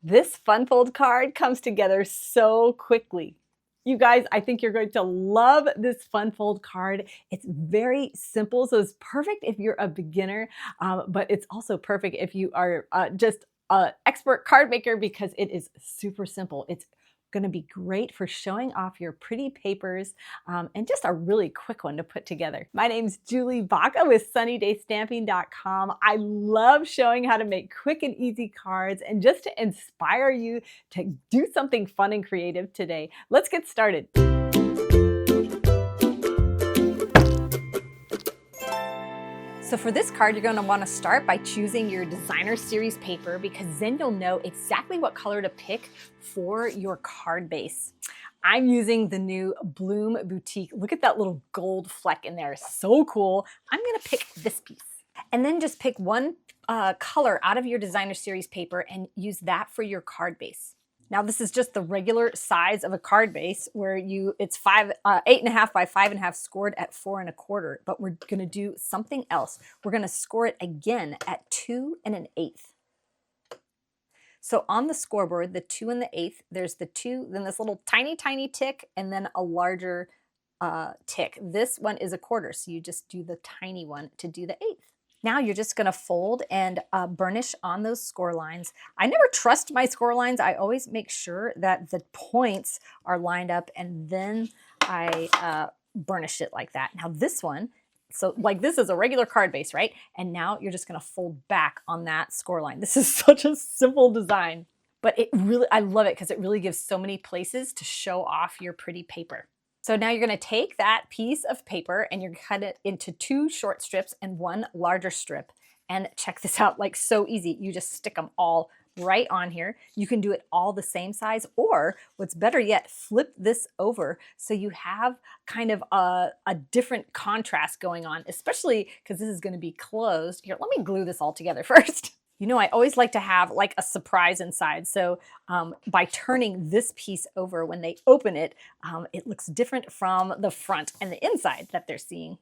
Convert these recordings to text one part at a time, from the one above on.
This fun fold card comes together so quickly. You guys, I think you're going to love this fun fold card. It's very simple, so it's perfect if you're a beginner, but it's also perfect if you are just an expert card maker because it is super simple. It's going to be great for showing off your pretty papers and just a really quick one to put together. My name's Julie Baca with SunnyDayStamping.com. I love showing how to make quick and easy cards and just to inspire you to do something fun and creative today. Let's get started. So for this card, you're going to want to start by choosing your designer series paper because then you'll know exactly what color to pick for your card base. I'm using the new Bloom Boutique. Look at that little gold fleck in there. So cool. I'm going to pick this piece. And then just pick one color out of your designer series paper and use that for your card base. Now this is just the regular size of a card base where it's 8.5 by 5.5 scored at 4 1/4, but we're gonna do something else. We're gonna score it again at 2 1/8. So on the scoreboard, the 2 1/8, there's the 2, then this little tiny tick, and then a larger tick. This one is 1/4, so you just do the tiny one to do the 1/8. Now you're just going to fold and burnish on those score lines. I never trust my score lines. I always make sure that the points are lined up and then I burnish it like that. Now this one, so like this is a regular card base, right? And now you're just going to fold back on that score line. This is such a simple design, but I love it because it really gives so many places to show off your pretty paper. So now you're going to take that piece of paper and you're going to cut it into 2 short strips and 1 larger strip. And check this out, like so easy. You just stick them all right on here. You can do it all the same size, or what's better yet, flip this over so you have kind of a different contrast going on, especially because this is going to be closed. Here, let me glue this all together first. You know, I always like to have like a surprise inside. So by turning this piece over when they open it, it looks different from the front and the inside that they're seeing.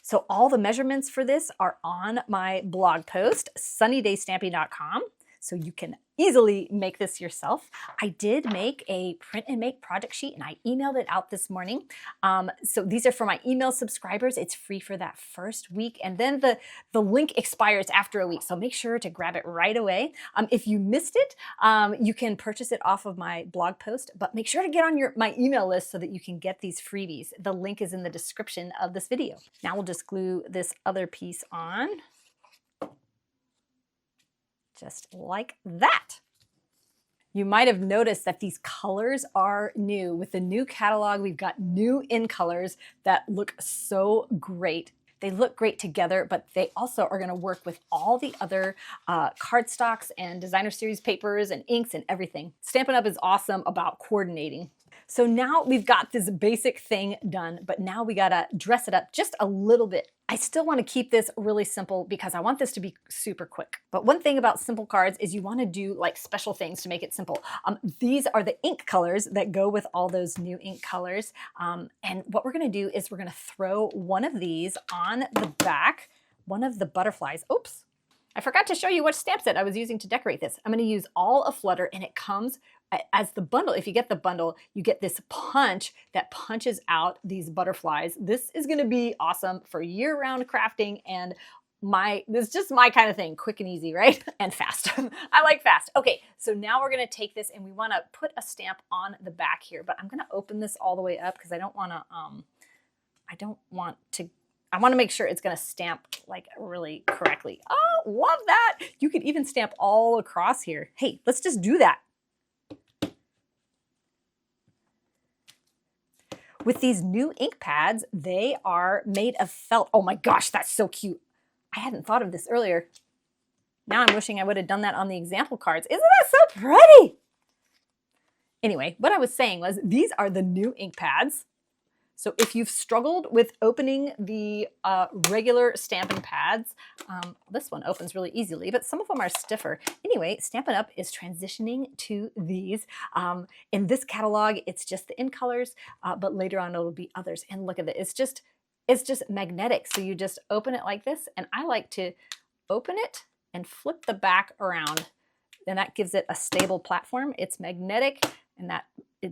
So all the measurements for this are on my blog post, SunnyDayStamping.com. So you can easily make this yourself. I did make a print and make project sheet and I emailed it out this morning. So these are for my email subscribers. It's free for that first week. And then the link expires after a week. So make sure to grab it right away. If you missed it, you can purchase it off of my blog post, but make sure to get on my email list so that you can get these freebies. The link is in the description of this video. Now we'll just glue this other piece on. Just like that. You might have noticed that these colors are new. With the new catalog, we've got new in colors that look so great. They look great together, but they also are going to work with all the other cardstocks and designer series papers and inks and everything. Stampin' Up! Is awesome about coordinating. So now we've got this basic thing done, but now we gotta dress it up just a little bit. I still want to keep this really simple because I want this to be super quick. But one thing about simple cards is you want to do like special things to make it simple. These are the ink colors that go with all those new ink colors. And what we're going to do is we're going to throw one of these on the back, one of the butterflies. Oops, I forgot to show you what stamp set I was using to decorate this. I'm going to use all of Flutter and it comes as the bundle. If you get the bundle, you get this punch that punches out these butterflies. This is going to be awesome for year-round crafting and this is just my kind of thing, quick and easy, right? And fast. I like fast. Okay, so now we're going to take this and we want to put a stamp on the back here, but I'm going to open this all the way up because I want to make sure it's going to stamp like really correctly. Oh, love that. You could even stamp all across here. Hey, let's just do that. With these new ink pads, they are made of felt. Oh my gosh, that's so cute. I hadn't thought of this earlier. Now I'm wishing I would have done that on the example cards. Isn't that so pretty? Anyway, what I was saying was these are the new ink pads. So if you've struggled with opening the regular stamping pads, this one opens really easily, but some of them are stiffer. Anyway, Stampin' Up! Is transitioning to these. In this catalog, it's just the in colors, but later on it'll be others. And look at it, it's just magnetic. So you just open it like this, and I like to open it and flip the back around. and that gives it a stable platform. It's magnetic, and that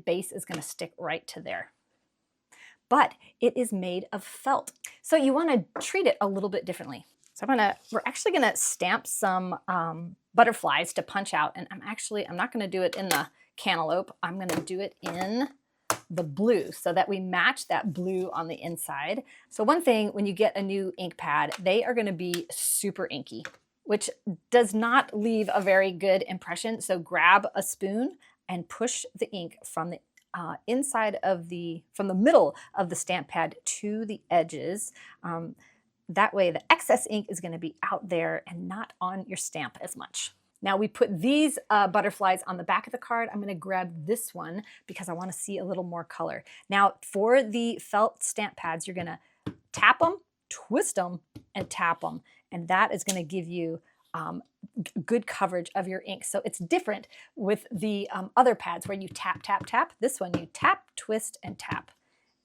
base is going to stick right to there. But it is made of felt. So you want to treat it a little bit differently. So we're actually going to stamp some butterflies to punch out. And I'm not going to do it in the cantaloupe. I'm going to do it in the blue so that we match that blue on the inside. So one thing, when you get a new ink pad, they are going to be super inky, which does not leave a very good impression. So grab a spoon and push the ink from the inside of from the middle of the stamp pad to the edges. That way the excess ink is going to be out there and not on your stamp as much. Now we put these butterflies on the back of the card. I'm going to grab this one because I want to see a little more color. Now for the felt stamp pads, you're going to tap them, twist them, and tap them. And that is going to give you good coverage of your ink. So it's different with the other pads where you tap, tap, tap. This one you tap, twist, and tap.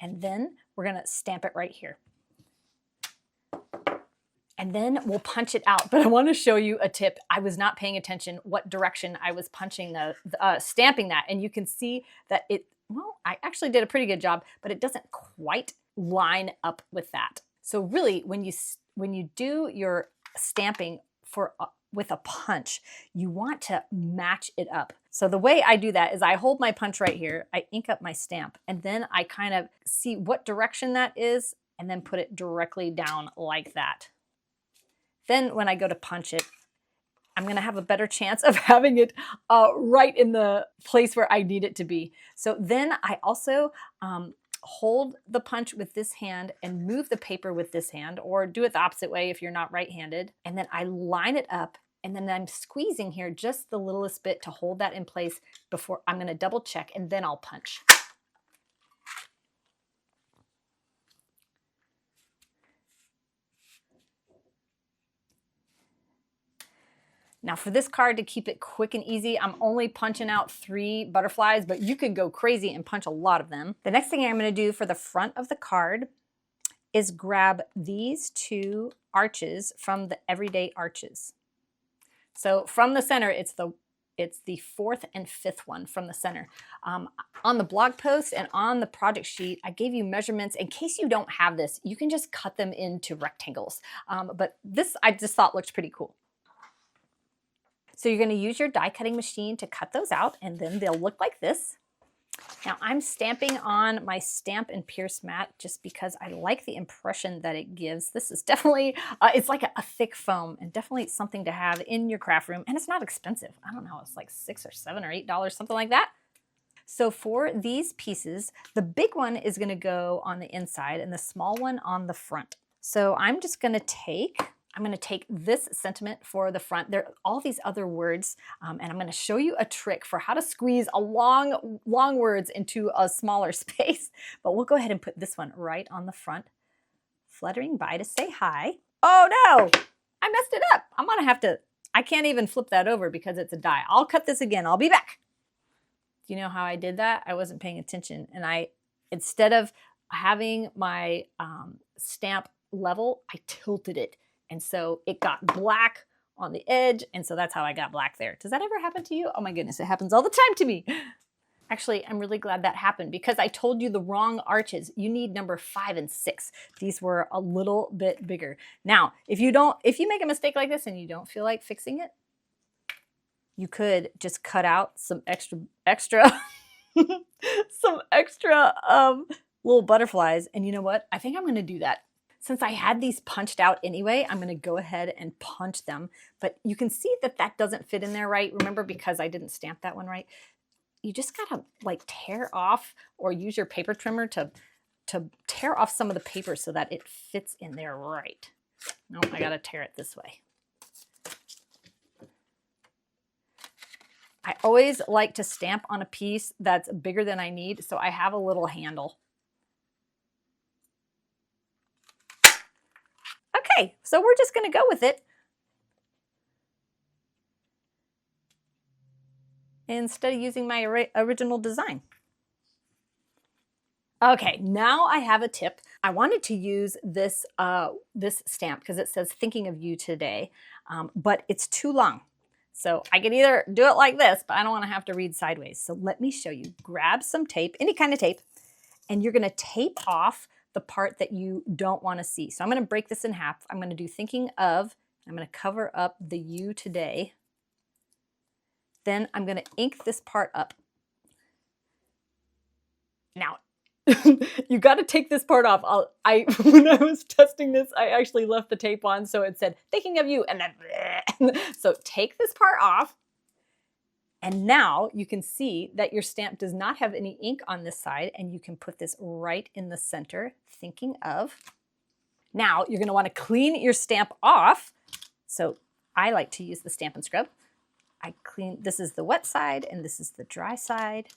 And then we're going to stamp it right here. And then we'll punch it out. But I want to show you a tip. I was not paying attention what direction I was punching stamping that. And you can see that I actually did a pretty good job, but it doesn't quite line up with that. So really, when you do your stamping with a punch, you want to match it up. So the way I do that is I hold my punch right here, I ink up my stamp, and then I kind of see what direction that is, and then put it directly down like that. Then when I go to punch it, I'm going to have a better chance of having it right in the place where I need it to be. So then I also hold the punch with this hand and move the paper with this hand, or do it the opposite way if you're not right-handed. And then I line it up, and then I'm squeezing here just the littlest bit to hold that in place before I'm going to double check, and then I'll punch. Now for this card, to keep it quick and easy, I'm only punching out 3 butterflies, but you could go crazy and punch a lot of them. The next thing I'm going to do for the front of the card is grab these 2 arches from the Everyday Arches. So from the center, it's the 4th and 5th one from the center. On the blog post and on the project sheet, I gave you measurements. In case you don't have this, you can just cut them into rectangles. But this I just thought looked pretty cool. So you're going to use your die cutting machine to cut those out, and then they'll look like this. Now I'm stamping on my Stamp and Pierce mat just because I like the impression that it gives. This is definitely, it's like a thick foam, and definitely something to have in your craft room. And it's not expensive. I don't know, it's like $6 or $7 or $8, something like that. So for these pieces, the big one is going to go on the inside and the small one on the front. So I'm just going to take this sentiment for the front. There are all these other words, and I'm going to show you a trick for how to squeeze a long words into a smaller space. But we'll go ahead and put this one right on the front. Fluttering by to say hi. Oh no, I messed it up. I'm going to have to, I can't even flip that over because it's a die. I'll cut this again. I'll be back. Do you know how I did that? I wasn't paying attention. And instead of having my stamp level, I tilted it. And so it got black on the edge, and so that's how I got black there. Does that ever happen to you? Oh my goodness, it happens all the time to me. Actually, I'm really glad that happened because I told you the wrong arches. You need number 5 and 6. These were a little bit bigger. Now, if you make a mistake like this and you don't feel like fixing it, you could just cut out some extra some extra little butterflies. And you know what? I think I'm going to do that. Since I had these punched out anyway, I'm going to go ahead and punch them. But you can see that that doesn't fit in there right. Remember, because I didn't stamp that one right. You just got to like tear off or use your paper trimmer to tear off some of the paper so that it fits in there right. No, I got to tear it this way. I always like to stamp on a piece that's bigger than I need, so I have a little handle. Okay, so we're just going to go with it. Instead of using my original design. Okay, now I have a tip. I wanted to use this, this stamp because it says thinking of you today, but it's too long. So I could either do it like this, but I don't want to have to read sideways. So let me show you. Grab some tape, any kind of tape, and you're going to tape off the part that you don't want to see. So I'm going to break this in half. I'm going to do thinking of, I'm going to cover up the you today. Then I'm going to ink this part up. Now, you got to take this part off. When I was testing this, I actually left the tape on, so it said, thinking of you, and then, so take this part off. And now you can see that your stamp does not have any ink on this side, and you can put this right in the center, thinking of. Now you're going to want to clean your stamp off. So I like to use the Stampin' Scrub. This is the wet side and this is the dry side.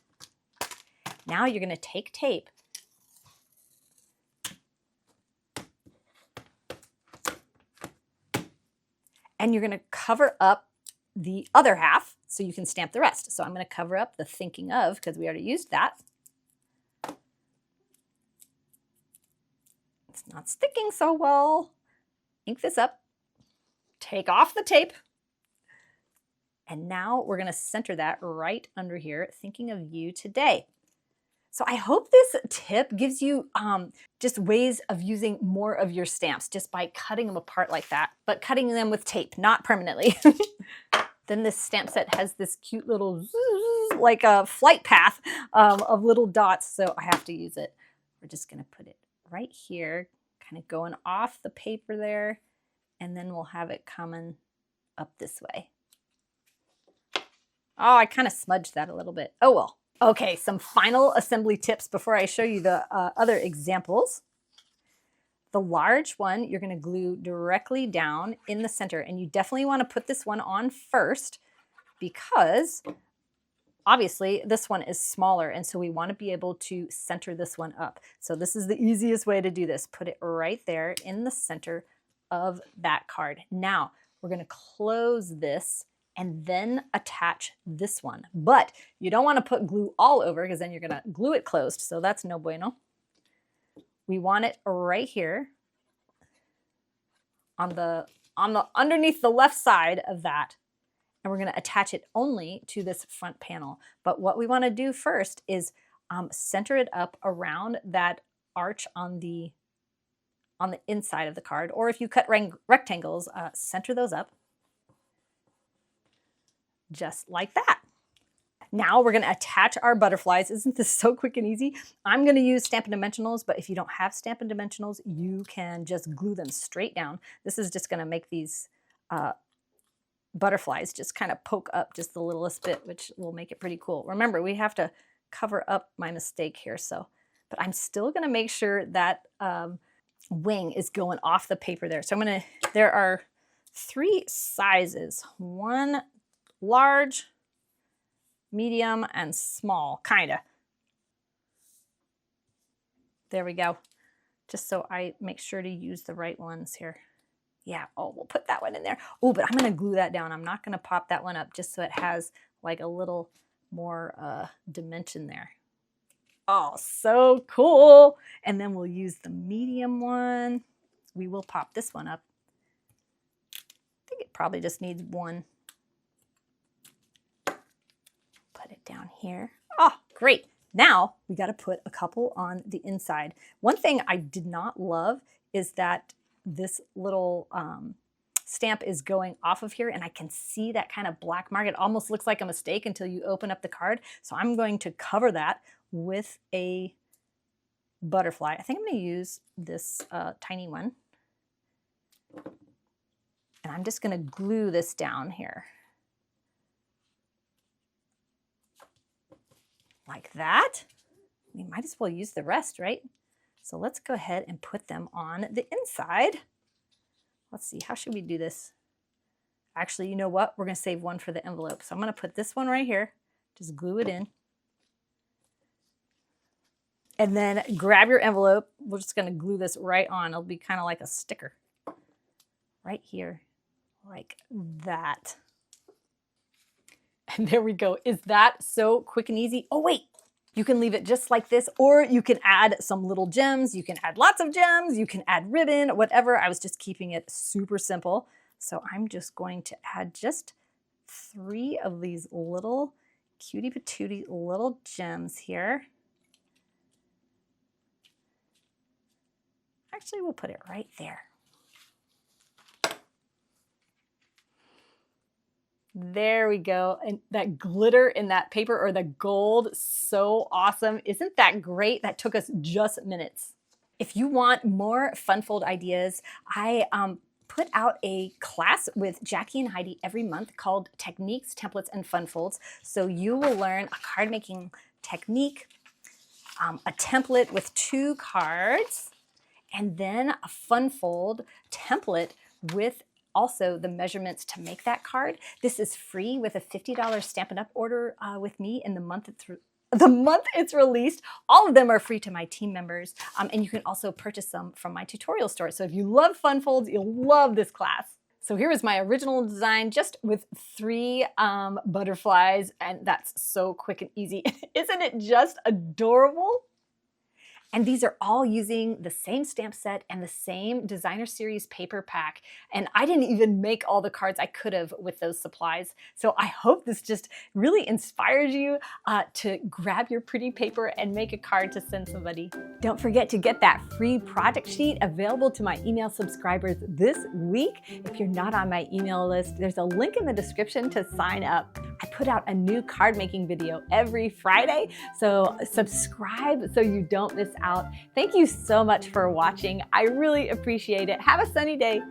Now you're going to take tape and you're going to cover up the other half so you can stamp the rest. So I'm going to cover up the thinking of, because we already used that. It's not sticking so well. Ink this up, take off the tape, and now we're going to center that right under here, thinking of you today. So I hope this tip gives you just ways of using more of your stamps just by cutting them apart like that, but cutting them with tape, not permanently. Then this stamp set has this cute little like a flight path of little dots, so I have to use it. We're just going to put it right here, kind of going off the paper there, and then we'll have it coming up this way. Oh, I kind of smudged that a little bit. Oh well. Okay, some final assembly tips before I show you the other examples. The large one, you're going to glue directly down in the center, and you definitely want to put this one on first because obviously this one is smaller, and so we want to be able to center this one up. So this is the easiest way to do this. Put it right there in the center of that card. Now we're going to close this and then attach this one. But you don't want to put glue all over because then you're going to glue it closed. So that's no bueno. We want it right here on the underneath the left side of that. And we're going to attach it only to this front panel. But what we want to do first is center it up around that arch on the inside of the card. Or if you cut rectangles, center those up. Just like that. Now we're going to attach our butterflies. Isn't this so quick and easy? I'm going to use Stampin' Dimensionals, but if you don't have Stampin' Dimensionals, you can just glue them straight down. This is just going to make these butterflies just kind of poke up just the littlest bit, which will make it pretty cool. Remember, we have to cover up my mistake here, but I'm still going to make sure that wing is going off the paper there. So there are 3 sizes, one large, medium, and small, kinda. There we go. Just so I make sure to use the right ones here. Yeah, oh, we'll put that one in there. Oh, but I'm gonna glue that down. I'm not gonna pop that one up just so it has like a little more dimension there. Oh, so cool. And then we'll use the medium one. We will pop this one up. I think it probably just needs one. Put it down here. Oh, great. Now we got to put a couple on the inside. One thing I did not love is that this little stamp is going off of here, and I can see that kind of black mark. It almost looks like a mistake until you open up the card. So I'm going to cover that with a butterfly. I think I'm going to use this tiny one. And I'm just going to glue this down here. Like that. We might as well use the rest, right? So let's go ahead and put them on the inside. Let's see, how should we do this? Actually, you know what? We're going to save one for the envelope. So I'm going to put this one right here. Just glue it in. And then grab your envelope. We're just going to glue this right on. It'll be kind of like a sticker. Right here. Like that. And there we go. Is that so quick and easy? Oh, wait. You can leave it just like this, or you can add some little gems. You can add lots of gems. You can add ribbon, whatever. I was just keeping it super simple. So I'm just going to add just 3 of these little cutie patootie little gems here. Actually, we'll put it right there. There we go. And that glitter in that paper, or the gold, so awesome. Isn't that great? That took us just minutes. If you want more fun fold ideas, I put out a class with Jackie and Heidi every month called Techniques, Templates, and Fun Folds. So you will learn a card making technique, a template with 2 cards, and then a fun fold template with also the measurements to make that card. This is free with a $50 Stampin' Up! Order with me in the month it's released. All of them are free to my team members, and you can also purchase them from my tutorial store. So if you love fun folds, you'll love this class. So here is my original design, just with 3 butterflies, and that's so quick and easy. Isn't it just adorable? And these are all using the same stamp set and the same designer series paper pack. And I didn't even make all the cards I could have with those supplies. So I hope this just really inspires you to grab your pretty paper and make a card to send somebody. Don't forget to get that free project sheet available to my email subscribers this week. If you're not on my email list, there's a link in the description to sign up. I put out a new card making video every Friday, so subscribe so you don't miss out. Thank you so much for watching. I really appreciate it. Have a sunny day.